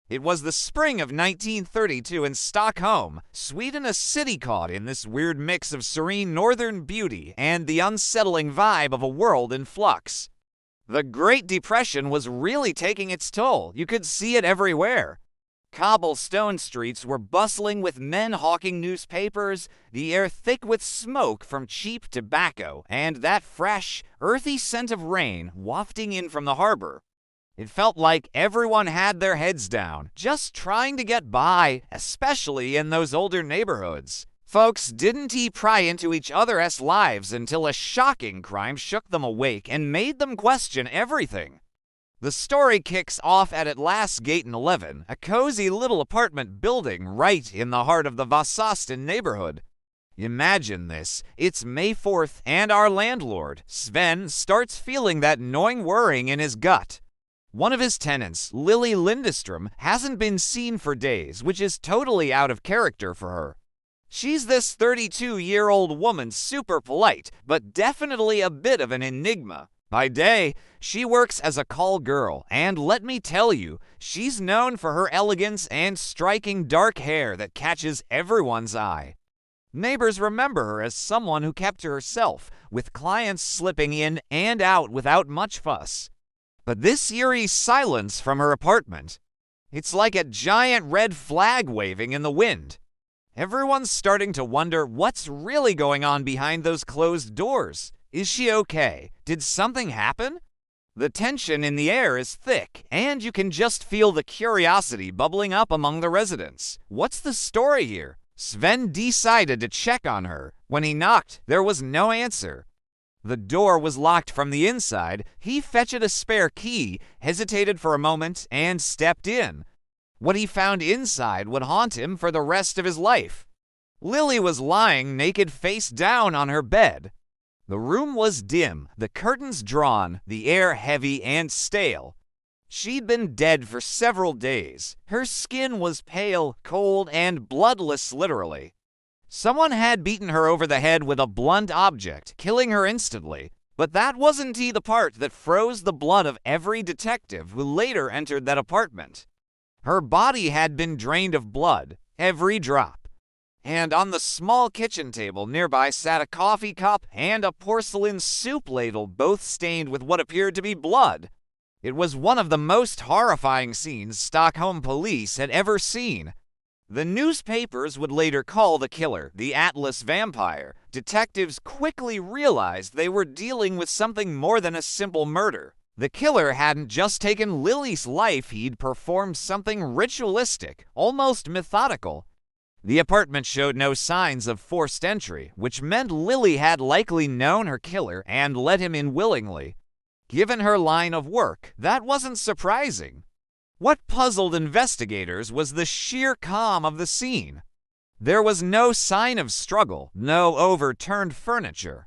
It was the spring of 1932 in Stockholm, Sweden, a city caught in this weird mix of serene northern beauty and the unsettling vibe of a world in flux. The Great Depression was really taking its toll. You could see it everywhere. Cobblestone streets were bustling with men hawking newspapers, the air thick with smoke from cheap tobacco, and that fresh, earthy scent of rain wafting in from the harbor. It felt like everyone had their heads down, just trying to get by, especially in those older neighborhoods. Folks didn't pry into each other's lives until a shocking crime shook them awake and made them question everything. The story kicks off at Last Gate in 11, a cozy little apartment building right in the heart of the Vasasten neighborhood. Imagine this. It's May 4th, and our landlord, Sven, starts feeling that gnawing worrying in his gut. One of his tenants, Lily Lindström, hasn't been seen for days, which is totally out of character for her. She's this 32-year-old woman, super polite, but definitely a bit of an enigma. By day, she works as a call girl, and let me tell you, she's known for her elegance and striking dark hair that catches everyone's eye. Neighbors remember her as someone who kept to herself, with clients slipping in and out without much fuss. But this eerie silence from her apartment, it's like a giant red flag waving in the wind. Everyone's starting to wonder what's really going on behind those closed doors. Is she okay? Did something happen? The tension in the air is thick, and you can just feel the curiosity bubbling up among the residents. What's the story here? Sven decided to check on her. When he knocked, there was no answer. The door was locked from the inside. He fetched a spare key, hesitated for a moment, and stepped in. What he found inside would haunt him for the rest of his life. Lily was lying naked face down on her bed. The room was dim, the curtains drawn, the air heavy and stale. She'd been dead for several days. Her skin was pale, cold, and bloodless literally. Someone had beaten her over the head with a blunt object, killing her instantly. But that wasn't the part that froze the blood of every detective who later entered that apartment. Her body had been drained of blood, every drop. And on the small kitchen table nearby sat a coffee cup and a porcelain soup ladle, both stained with what appeared to be blood. It was one of the most horrifying scenes Stockholm police had ever seen. The newspapers would later call the killer the Atlas Vampire. Detectives quickly realized they were dealing with something more than a simple murder. The killer hadn't just taken Lily's life, he'd performed something ritualistic, almost methodical. The apartment showed no signs of forced entry, which meant Lily had likely known her killer and let him in willingly. Given her line of work, that wasn't surprising. What puzzled investigators was the sheer calm of the scene. There was no sign of struggle, no overturned furniture.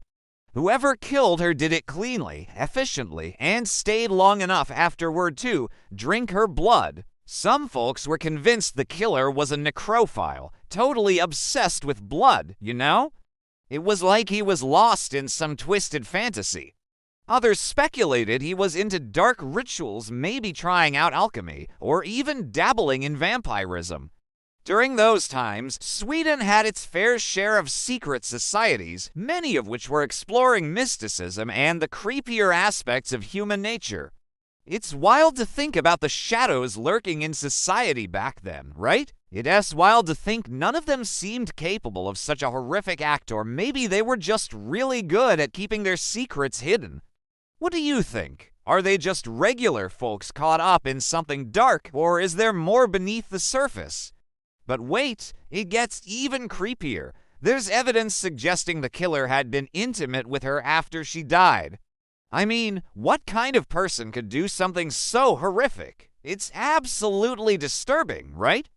Whoever killed her did it cleanly, efficiently, and stayed long enough afterward to drink her blood. Some folks were convinced the killer was a necrophile, totally obsessed with blood, you know? It was like he was lost in some twisted fantasy. Others speculated he was into dark rituals, maybe trying out alchemy, or even dabbling in vampirism. During those times, Sweden had its fair share of secret societies, many of which were exploring mysticism and the creepier aspects of human nature. It's wild to think about the shadows lurking in society back then, right? It's wild to think none of them seemed capable of such a horrific act, or maybe they were just really good at keeping their secrets hidden. What do you think? Are they just regular folks caught up in something dark, or is there more beneath the surface? But wait, it gets even creepier. There's evidence suggesting the killer had been intimate with her after she died. I mean, what kind of person could do something so horrific? It's absolutely disturbing, right?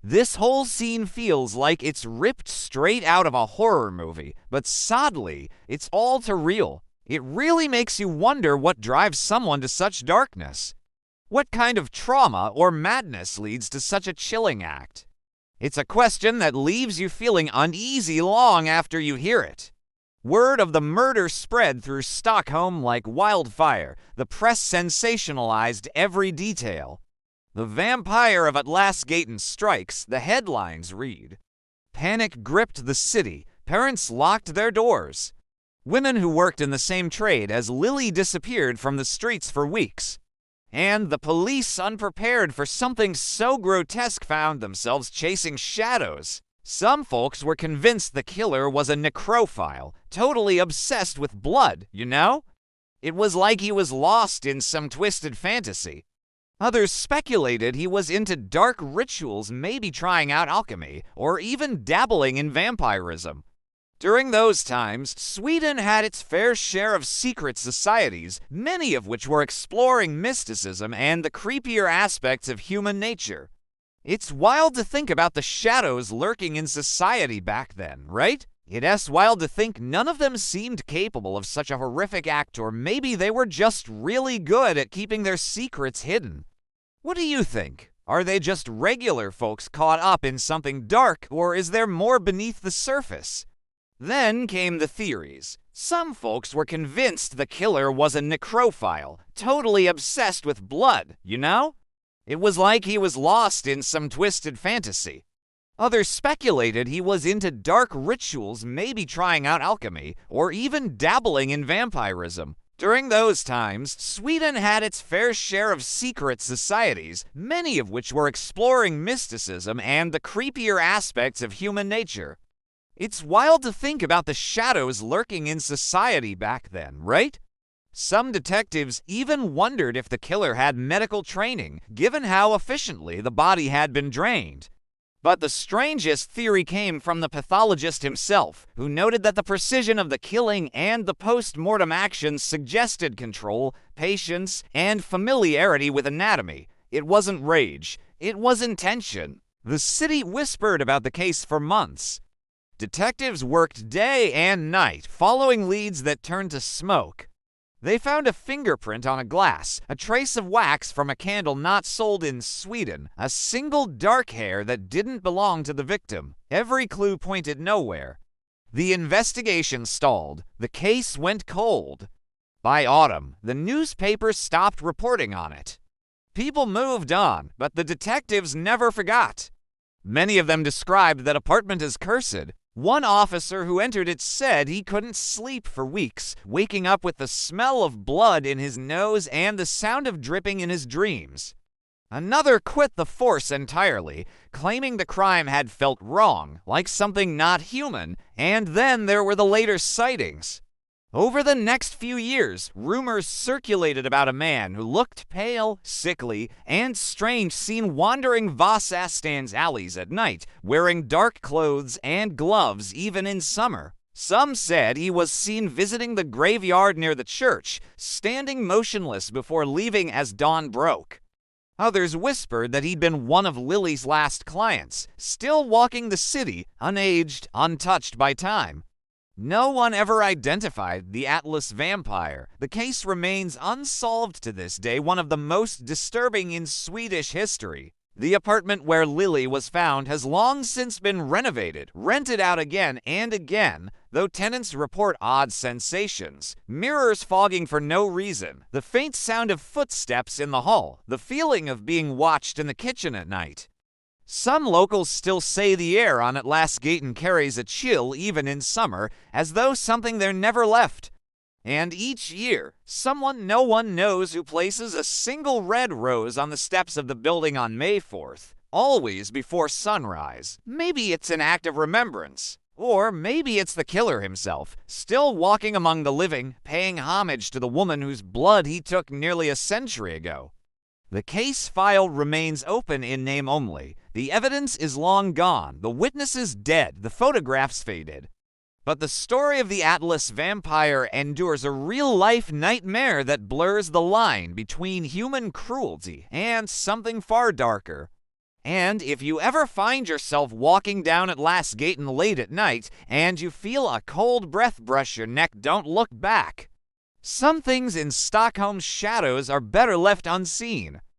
This whole scene feels like it's ripped straight out of a horror movie, but sadly, it's all too real. It really makes you wonder what drives someone to such darkness. What kind of trauma or madness leads to such a chilling act? It's a question that leaves you feeling uneasy long after you hear it. Word of the murder spread through Stockholm like wildfire. The press sensationalized every detail. The Vampire of Atlasgaten strikes, the headlines read. Panic gripped the city. Parents locked their doors. Women who worked in the same trade as Lily disappeared from the streets for weeks. And the police, unprepared for something so grotesque, found themselves chasing shadows. Some folks were convinced the killer was a necrophile, totally obsessed with blood, you know? It was like he was lost in some twisted fantasy. Others speculated he was into dark rituals, maybe trying out alchemy, or even dabbling in vampirism. During those times, Sweden had its fair share of secret societies, many of which were exploring mysticism and the creepier aspects of human nature. It's wild to think about the shadows lurking in society back then, right? It's wild to think none of them seemed capable of such a horrific act, or maybe they were just really good at keeping their secrets hidden. What do you think? Are they just regular folks caught up in something dark, or is there more beneath the surface? Then came the theories. Some folks were convinced the killer was a necrophile, totally obsessed with blood, you know? It was like he was lost in some twisted fantasy. Others speculated he was into dark rituals, maybe trying out alchemy, or even dabbling in vampirism. During those times, Sweden had its fair share of secret societies, many of which were exploring mysticism and the creepier aspects of human nature. It's wild to think about the shadows lurking in society back then, right? Some detectives even wondered if the killer had medical training, given how efficiently the body had been drained. But the strangest theory came from the pathologist himself, who noted that the precision of the killing and the post-mortem actions suggested control, patience, and familiarity with anatomy. It wasn't rage, it was intention. The city whispered about the case for months. Detectives worked day and night, following leads that turned to smoke. They found a fingerprint on a glass, a trace of wax from a candle not sold in Sweden, a single dark hair that didn't belong to the victim. Every clue pointed nowhere. The investigation stalled. The case went cold. By autumn, the newspapers stopped reporting on it. People moved on, but the detectives never forgot. Many of them described that apartment as cursed. One officer who entered it said he couldn't sleep for weeks, waking up with the smell of blood in his nose and the sound of dripping in his dreams. Another quit the force entirely, claiming the crime had felt wrong, like something not human, and then there were the later sightings. Over the next few years, rumors circulated about a man who looked pale, sickly, and strange seen wandering Vasastan's alleys at night, wearing dark clothes and gloves even in summer. Some said he was seen visiting the graveyard near the church, standing motionless before leaving as dawn broke. Others whispered that he'd been one of Lily's last clients, still walking the city, unaged, untouched by time. No one ever identified the Atlas vampire. The case remains unsolved to this day, one of the most disturbing in Swedish history. The apartment where Lily was found has long since been renovated, rented out again and again, though tenants report odd sensations. Mirrors fogging for no reason, the faint sound of footsteps in the hall, the feeling of being watched in the kitchen at night. Some locals still say the air on Atlasgaten carries a chill even in summer, as though something there never left. And each year, someone no one knows who places a single red rose on the steps of the building on May 4th, always before sunrise. Maybe it's an act of remembrance. Or maybe it's the killer himself, still walking among the living, paying homage to the woman whose blood he took nearly a century ago. The case file remains open in name only. The evidence is long gone, the witnesses dead, the photographs faded. But the story of the Atlas vampire endures a real-life nightmare that blurs the line between human cruelty and something far darker. And if you ever find yourself walking down Atlasgaten late at night and you feel a cold breath brush your neck, don't look back. Some things in Stockholm's shadows are better left unseen.